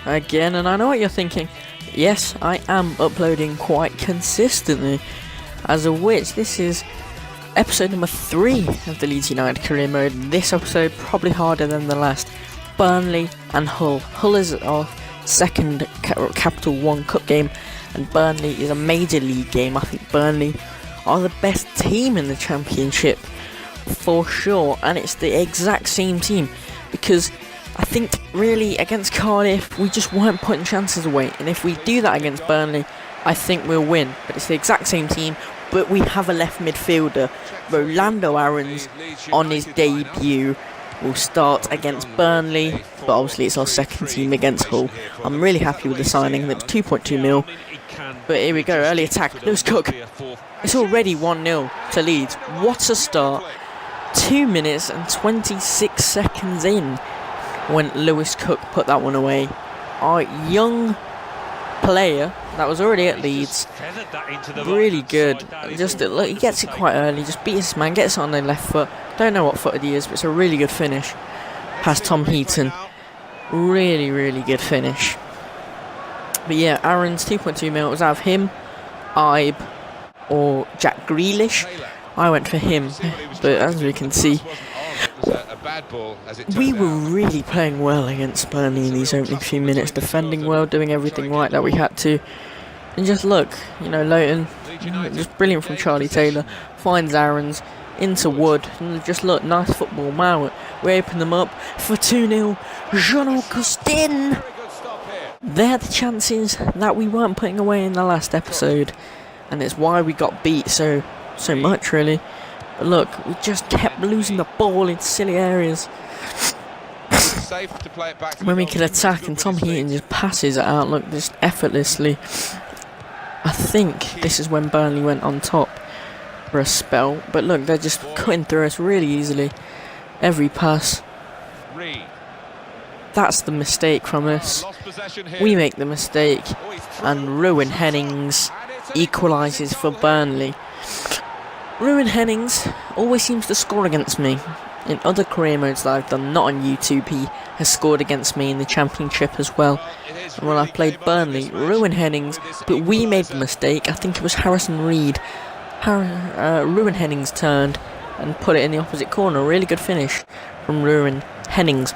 again, and I know what you're thinking. Yes, I am uploading quite consistently, as of which this is episode number 3 of the Leeds United career mode. This episode probably harder than the last. Burnley and Hull. Hull is our second Capital One Cup game, and Burnley is a major league game. I think Burnley are the best team in the Championship for sure, and it's the exact same team, because I think really against Cardiff we just weren't putting chances away, and if we do that against Burnley I think we'll win. But it's the exact same team, but we have a left midfielder. Rolando Aarons on his debut will start against Burnley, but obviously it's our second team against Hull. I'm really happy with the signing. That was 2.2 mil. But here we go, early attack, Lewis Cook. It's already 1-0 to Leeds. What a start. 2 minutes and 26 seconds in when Lewis Cook put that one away. Our young player that was already at Leeds, really good. Just look, he gets it quite early, just beats his man, gets it on the left foot. Don't know what footed he is, but it's a really good finish past Tom Heaton. Really good finish. But yeah, Aaron's 2.2 mil. It was out of him, Ibe, or Jack Grealish. I went for him, but as we can see, we were really playing well against Burnley in these opening few minutes, defending well, doing everything right that we had to. And just look, Lowton, just brilliant from Charlie Taylor, finds Aarons into Wood, and just look, nice football. Now we open them up for 2-0. Jean Augustin. They're the chances that we weren't putting away in the last episode, and it's why we got beat so much, really. But look, we just kept losing the ball in silly areas when we could attack, and Tom Heaton just passes it out, look, just effortlessly. I think this is when Burnley went on top for a spell, but look, they're just cutting through us really easily. Every pass. That's the mistake from us. We make the mistake, and Ruin Hennings equalises for Burnley. Ruin Hennings always seems to score against me. In other career modes that I've done, not on YouTube, he has scored against me in the Championship as well. And when I played Burnley, Ruin Hennings, but we made the mistake. I think it was Harrison Reed. Ruin Hennings turned and put it in the opposite corner. Really good finish from Ruin Hennings.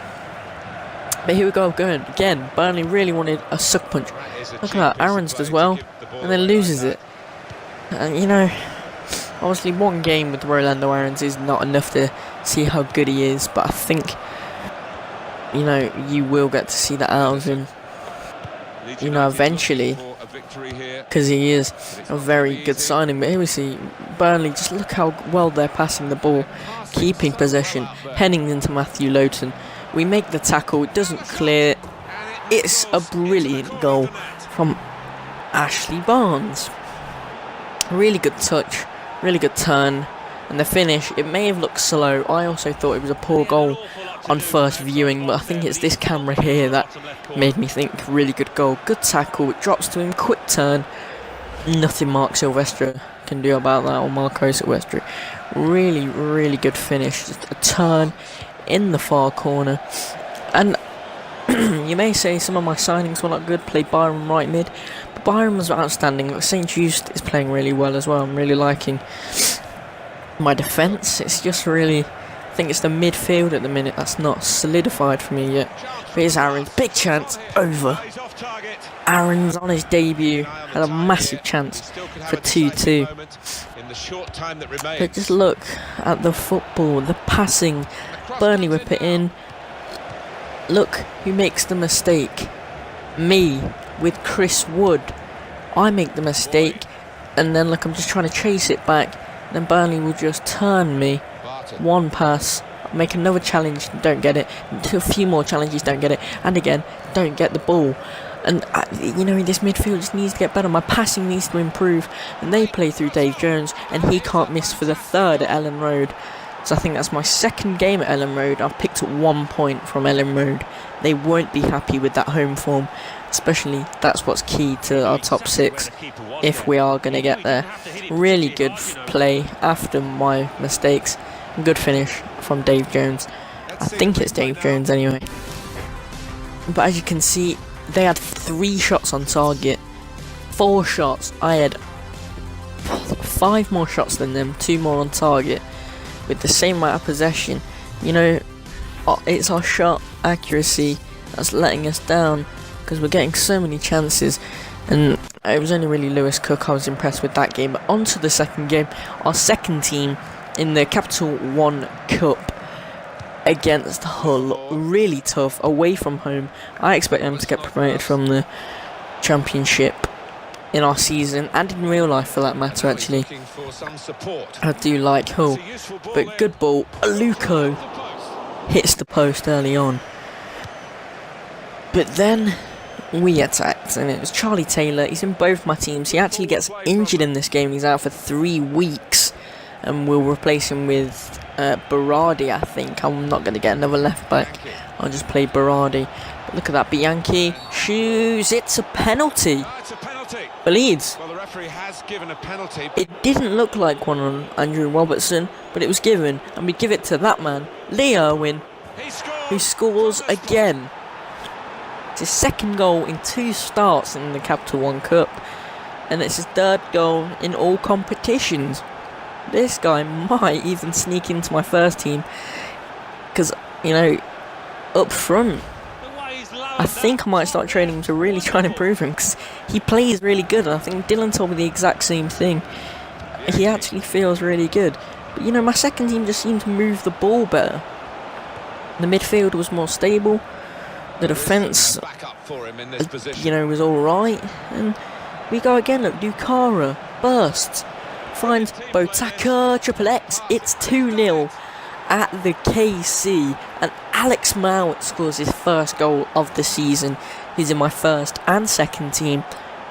But here we go, going again. Burnley really wanted a suck punch. Look at that, Aarons does well, and then loses it. Obviously one game with Rolando Aarons is not enough to see how good he is, but I think, you will get to see that out of him, eventually, because he is a very good signing. But here we see Burnley, just look how well they're passing the ball, keeping possession, heading into Matthew Lowton. We make the tackle, it doesn't clear. It's a brilliant goal from Ashley Barnes. Really good touch, really good turn, and the finish, it may have looked slow. I also thought it was a poor goal on first viewing, but I think it's this camera here that made me think really good goal. Good tackle, it drops to him, quick turn. Nothing Mark Silvestre can do about that, or Marco Silvestre. Really good finish, just a turn in the far corner. And you may say some of my signings were not good. Played Byron right mid, but Byron was outstanding. St. Just is playing really well as well. I'm really liking my defence. It's just really, I think it's the midfield at the minute that's not solidified for me yet. But here's Aarons, big chance, over. Aarons on his debut had a massive chance for 2-2. But just look at the football, the passing. Burnley whip it in. Look who makes the mistake. Me with Chris Wood. I make the mistake, and then look, I'm just trying to chase it back. Then Burnley will just turn me. One pass, make another challenge, don't get it. A few more challenges, don't get it. And again, don't get the ball. And this midfield just needs to get better. My passing needs to improve. And they play through Dave Jones, and he can't miss for the third at Ellen Road. So I think that's my second game at Ellen Road. I've picked up 1 point from Ellen Road. They won't be happy with that home form, especially that's what's key to our top 6 if we are going to get there. Really good play after my mistakes. Good finish from Dave Jones. I think it's Dave Jones anyway. But as you can see, they had 3 shots on target, 4 shots. I had 5 more shots than them, 2 more on target, with the same amount of possession. You know, it's our shot accuracy that's letting us down, because we're getting so many chances. And it was only really Lewis Cook I was impressed with that game. But on to the second game, our second team in the Capital One Cup against Hull. Really tough, away from home. I expect them to get promoted from the Championship in our season, and in real life for that matter actually. I do like Hull, but good ball. Aluko hits the post early on. But then we attacked, and it was Charlie Taylor. He's in both my teams. He actually gets injured in this game. He's out for 3 weeks, and we'll replace him with Berardi, I think. I'm not going to get another left back. I'll just play Berardi. But look at that, Bianchi shoots. It's a penalty. For Leeds. Well, the referee has given a penalty. It didn't look like one on Andrew Robertson, but it was given, and we give it to that man, Lee Irwin, who scores again. It's his second goal in 2 starts in the Capital One Cup, and it's his 3rd goal in all competitions. This guy might even sneak into my first team, because, you know, up front, I think I might start training him to really try and improve him, because he plays really good, and I think Dylan told me the exact same thing. He actually feels really good. But, you know, my second team just seemed to move the ball better. The midfield was more stable. The defence, you know, was alright. And we go again, look, Dukara bursts, finds Botaka, triple X, it's 2-0 at the KC, and Alex Mowat scores his first goal of the season. He's in my first and second team.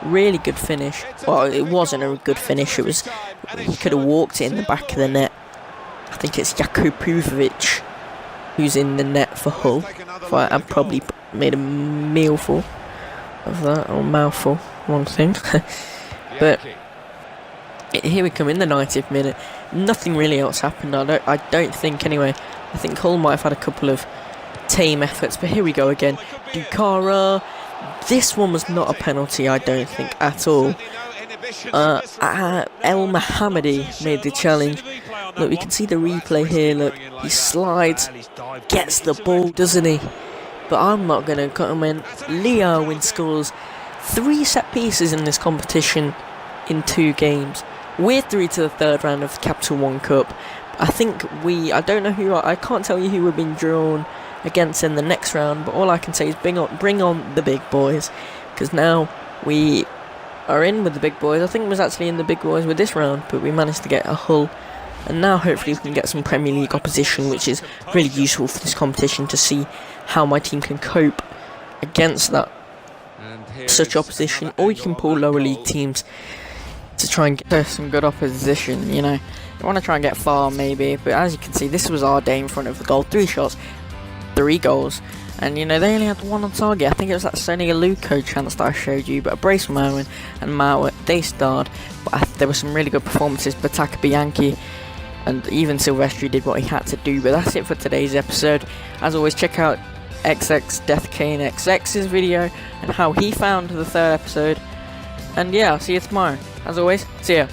Really good finish. Well, it wasn't a good finish, it was, he could have walked it in the back of the net. I think it's Jakupovic who's in the net for Hull. I've probably made a mealful of that, or mouthful, one thing. But here we come in the 90th minute. Nothing really else happened. I don't think anyway. I think Hull might have had a couple of tame efforts, but here we go again. Dukara. This one was not a penalty, I don't think, at all. El Mohammadi made the challenge. Look, we can see the replay here. Look, he slides, gets the ball, doesn't he? But I'm not going to cut him in. Lee Irwin scores 3 set pieces in this competition in 2 games. We're through to the 3rd round of the Capital One Cup. I think I don't know who, I can't tell you who we've been drawn against in the next round, but all I can say is bring on the big boys, because now we are in with the big boys. I think it was actually in the big boys with this round, but we managed to get a Hull, and now hopefully we can get some Premier League opposition, which is really useful for this competition to see how my team can cope against that such opposition, or you can pull lower league teams to try and get some good opposition. You know, you want to try and get far maybe, but as you can see, this was our day in front of the goal. 3 shots, 3 goals, and you know, they only had 1 on target. I think it was that Sonny Aluko chance that I showed you, but a brace from Owen and Mowat, they starred, but there were some really good performances. Botaka, Bianchi, and even Silvestri did what he had to do. But that's it for today's episode. As always, check out XX Death Kane XX's video and how he found the 3rd episode, and yeah, I'll see you tomorrow. As always, see ya.